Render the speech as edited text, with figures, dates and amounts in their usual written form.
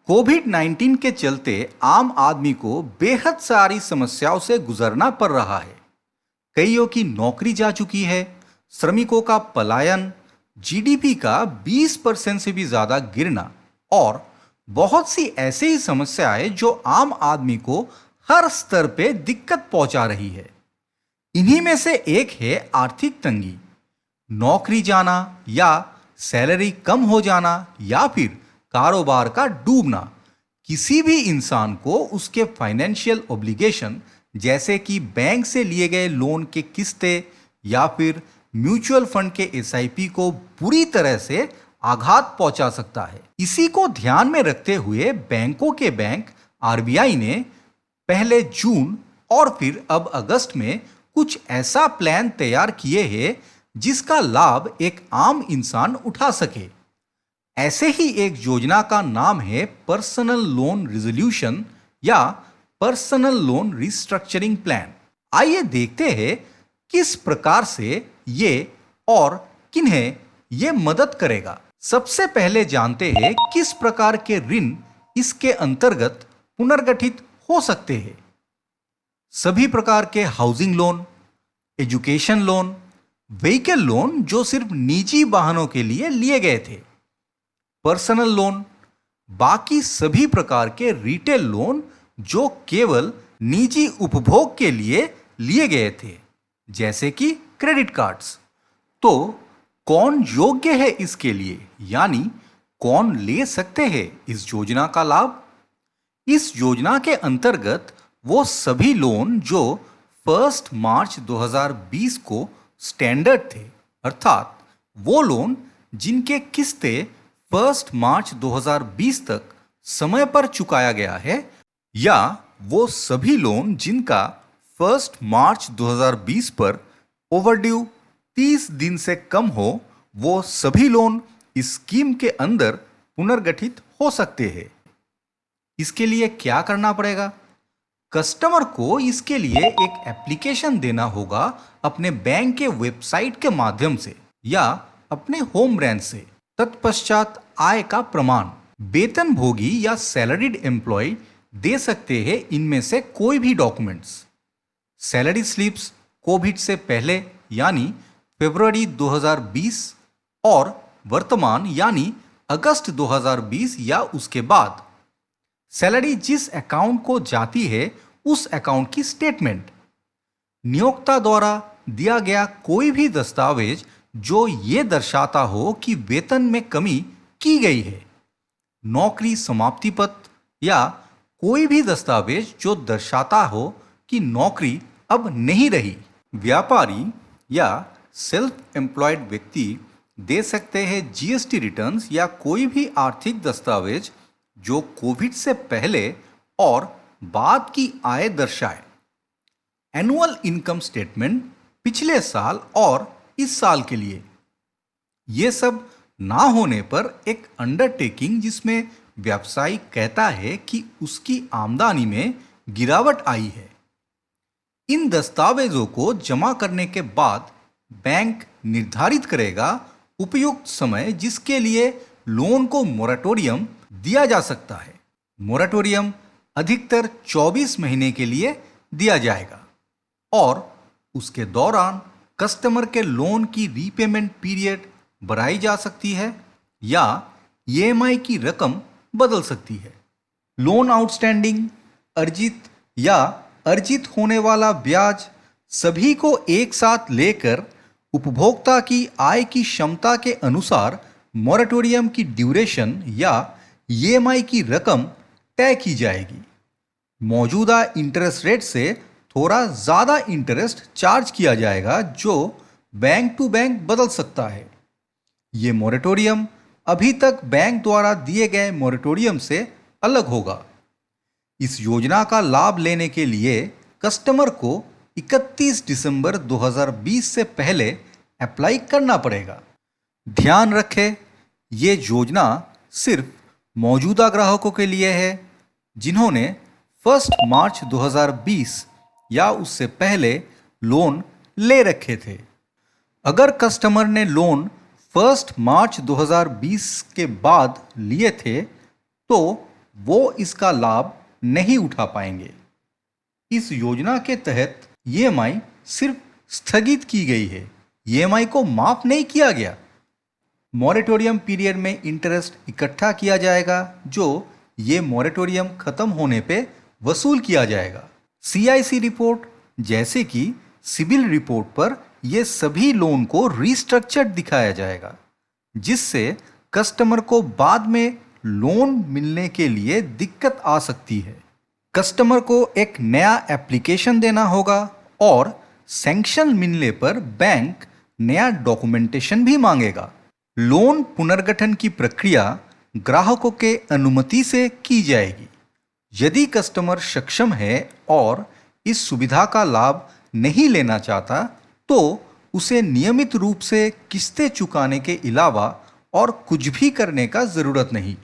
कोविड-19 के चलते आम आदमी को बेहद सारी समस्याओं से गुजरना पड़ रहा है। कईयों की नौकरी जा चुकी है, श्रमिकों का पलायन, जीडीपी का 20% से भी ज्यादा गिरना और बहुत सी ऐसी ही समस्याएं जो आम आदमी को हर स्तर पे दिक्कत पहुंचा रही है। इन्हीं में से एक है आर्थिक तंगी। नौकरी जाना या सैलरी कम हो जाना या फिर कारोबार का डूबना किसी भी इंसान को उसके फाइनेंशियल ऑब्लिगेशन जैसे कि बैंक से लिए गए लोन के किस्तें या फिर म्यूचुअल फंड के एसआईपी को बुरी तरह से आघात पहुंचा सकता है। इसी को ध्यान में रखते हुए बैंकों के बैंक आरबीआई ने पहले जून और फिर अब अगस्त में कुछ ऐसा प्लान तैयार किए हैं जिसका लाभ एक आम इंसान उठा सके। ऐसे ही एक योजना का नाम है पर्सनल लोन रिजोल्यूशन या पर्सनल लोन रिस्ट्रक्चरिंग प्लान। आइए देखते हैं किस प्रकार से ये और किन्हें ये मदद करेगा। सबसे पहले जानते हैं किस प्रकार के ऋण इसके अंतर्गत पुनर्गठित हो सकते हैं। सभी प्रकार के housing loan, education loan, vehicle loan जो सिर्फ निजी वाहनों के लिए लिए गए थे, पर्सनल लोन, बाकी सभी प्रकार के रिटेल लोन जो केवल निजी उपभोग के लिए गए थे, जैसे कि क्रेडिट कार्ड्स। तो कौन योग्य है इसके लिए, यानी कौन ले सकते हैं इस योजना का लाभ? इस योजना के अंतर्गत वो सभी लोन जो 1 मार्च 2020 को स्टैंडर्ड थे, अर्थात वो लोन जिनके किस्तें 1 मार्च 2020 तक समय पर चुकाया गया है, या वो सभी लोन जिनका 1 मार्च 2020 पर ओवरड्यू 30 दिन से कम हो, वो सभी लोन इस स्कीम के अंदर पुनर्गठित हो सकते हैं। इसके लिए क्या करना पड़ेगा? कस्टमर को इसके लिए एक एप्लीकेशन देना होगा अपने बैंक के वेबसाइट के माध्यम से या अपने होम ब्रांच से। तत्पश्चात आय का प्रमाण वेतनभोगी या सैलरीड एम्प्लॉय दे सकते हैं इनमें से कोई भी डॉक्यूमेंट्स। सैलरी स्लिप्स कोविड से पहले यानी फरवरी 2020 और वर्तमान यानी अगस्त 2020 या उसके बाद। सैलरी जिस अकाउंट को जाती है उस अकाउंट की स्टेटमेंट। नियोक्ता द्वारा दिया गया कोई भी दस्तावेज जो ये दर्शाता हो कि वेतन में कमी की गई है। नौकरी समाप्ति पत्र या कोई भी दस्तावेज जो दर्शाता हो कि नौकरी अब नहीं रही। व्यापारी या सेल्फ एम्प्लॉयड व्यक्ति दे सकते हैं जीएसटी रिटर्न्स या कोई भी आर्थिक दस्तावेज जो कोविड से पहले और बाद की आय दर्शाए। एनुअल इनकम स्टेटमेंट पिछले साल और इस साल के लिए। यह सब ना होने पर एक अंडरटेकिंग जिसमें व्यवसायी कहता है कि उसकी आमदनी में गिरावट आई है। इन दस्तावेजों को जमा करने के बाद बैंक निर्धारित करेगा उपयुक्त समय जिसके लिए लोन को मोरेटोरियम दिया जा सकता है। मोरेटोरियम अधिकतर 24 महीने के लिए दिया जाएगा और उसके दौरान कस्टमर के लोन की रीपेमेंट पीरियड बढ़ाई जा सकती है या ईएमआई की रकम बदल सकती है। लोन आउटस्टैंडिंग, अर्जित या अर्जित होने वाला ब्याज सभी को एक साथ लेकर उपभोक्ता की आय की क्षमता के अनुसार मोरेटोरियम की ड्यूरेशन या ईएमआई की रकम तय की जाएगी। मौजूदा इंटरेस्ट रेट से थोड़ा ज़्यादा इंटरेस्ट चार्ज किया जाएगा जो बैंक टू बैंक बदल सकता है। ये मोरेटोरियम अभी तक बैंक द्वारा दिए गए मोरेटोरियम से अलग होगा। इस योजना का लाभ लेने के लिए कस्टमर को 31 दिसंबर 2020 से पहले अप्लाई करना पड़ेगा। ध्यान रखें, ये योजना सिर्फ मौजूदा ग्राहकों के लिए है जिन्होंने 1 मार्च 2020 या उससे पहले लोन ले रखे थे। अगर कस्टमर ने लोन 1 मार्च 2020 के बाद लिए थे तो वो इसका लाभ नहीं उठा पाएंगे। इस योजना के तहत ईएमआई सिर्फ स्थगित की गई है, ईएमआई को माफ नहीं किया गया। मॉरेटोरियम पीरियड में इंटरेस्ट इकट्ठा किया जाएगा जो ये मॉरेटोरियम खत्म होने पे वसूल किया जाएगा। सीआईसी रिपोर्ट जैसे कि सिबिल रिपोर्ट पर ये सभी लोन को रिस्ट्रक्चर्ड दिखाया जाएगा, जिससे कस्टमर को बाद में लोन मिलने के लिए दिक्कत आ सकती है। कस्टमर को एक नया एप्लीकेशन देना होगा और सैंक्शन मिलने पर बैंक नया डॉक्यूमेंटेशन भी मांगेगा। लोन पुनर्गठन की प्रक्रिया ग्राहकों के अनुमति से की जाएगी। यदि कस्टमर सक्षम है और इस सुविधा का लाभ नहीं लेना चाहता तो उसे नियमित रूप से किस्तें चुकाने के अलावा और कुछ भी करने का जरूरत नहीं।